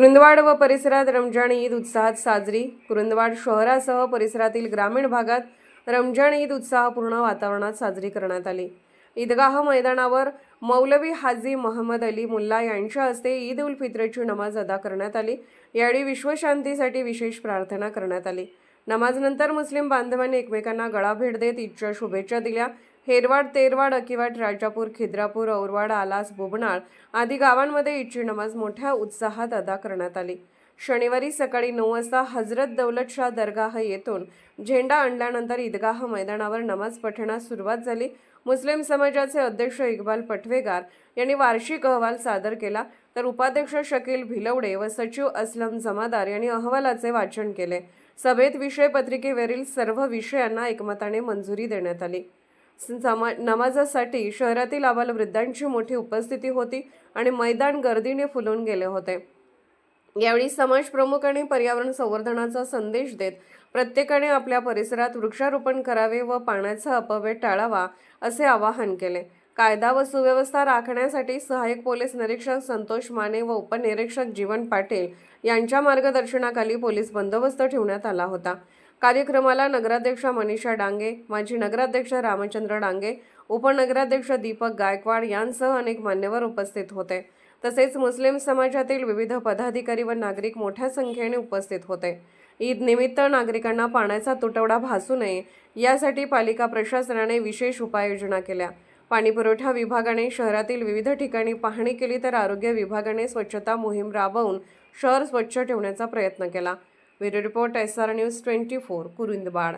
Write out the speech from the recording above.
कुरुंदवाड व परिसरात रमजान ईद उत्साहात साजरी। कुरुंदवाड शहरासह परिसरातील ग्रामीण भागात रमजान ईद उत्साहपूर्ण वातावरणात साजरी करण्यात आली। ईदगाह मैदानावर मौलवी हाजी मोहम्मद अली मुल्ला यांच्या हस्ते ईद उल फित्रची नमाज अदा करण्यात आली। यावेळी विश्वशांतीसाठी विशेष प्रार्थना करण्यात आली। नमाजनंतर मुस्लिम बांधवांनी एकमेकांना गळा भेट देत ईदच्या शुभेच्छा दिल्या। हेरवाड, तेरवाड, अकिवाट, राजापूर, खिद्रापूर, औरवाड, आलास, बोबनाळ आदी गावांमध्ये ईदची नमाज मोठ्या उत्साहात अदा करण्यात आली। शनिवारी सकाळी 9 वाजता हजरत दौलत शाह दरगाह येथून झेंडा आणल्यानंतर ईदगाह मैदानावर नमाज पठणास सुरुवात झाली। मुस्लिम समाजाचे अध्यक्ष इक्बाल पटवेगार यांनी वार्षिक अहवाल सादर केला, तर उपाध्यक्ष शकील भिलवडे व सचिव असलम जमादार यांनी अहवालाचे वाचन केले। सभेत विषय पत्रिकेवरील सर्व विषयांना एकमताने मंजुरी देण्यात आली। नमाजासाठी शहरातील आबालवृद्धांची मोठी उपस्थिती होती आणि मैदान गर्दीने फुलून गेले होते। यावेळी समाज प्रमुखांनी पर्यावरण संवर्धनाचा संदेश देत प्रत्येकाने आपल्या परिसरात वृक्षारोपण करावे व पाण्याचा अपव्यय टाळावा असे आवाहन केले। कायदा व सुव्यवस्था राखण्यासाठी सहाय्यक पोलीस निरीक्षक संतोष माने व उपनिरीक्षक जीवन पाटील यांच्या मार्गदर्शनाखाली पोलीस बंदोबस्त ठेवण्यात आला होता। कार्यक्रमाला नगराध्यक्ष मनीषा डांगे, माजी नगराध्यक्ष रामचंद्र डांगे, उपनगराध्यक्ष दीपक गायकवाड यांसह अनेक मान्यवर उपस्थित होते। तसेच मुस्लिम समाजातील विविध पदाधिकारी व नागरिक मोठ्या संख्येने उपस्थित होते। ईद निमित्त नागरिकांना पाण्याचा तुटवडा भासू नये यासाठी पालिका प्रशासनाने विशेष उपाययोजना केल्या। पाणीपुरवठा विभागाने शहरातील विविध ठिकाणी पाहणी केली, तर आरोग्य विभागाने स्वच्छता मोहीम राबवून शहर स्वच्छ ठेवण्याचा प्रयत्न केला। Bureau report SR News 24 Kurundwad.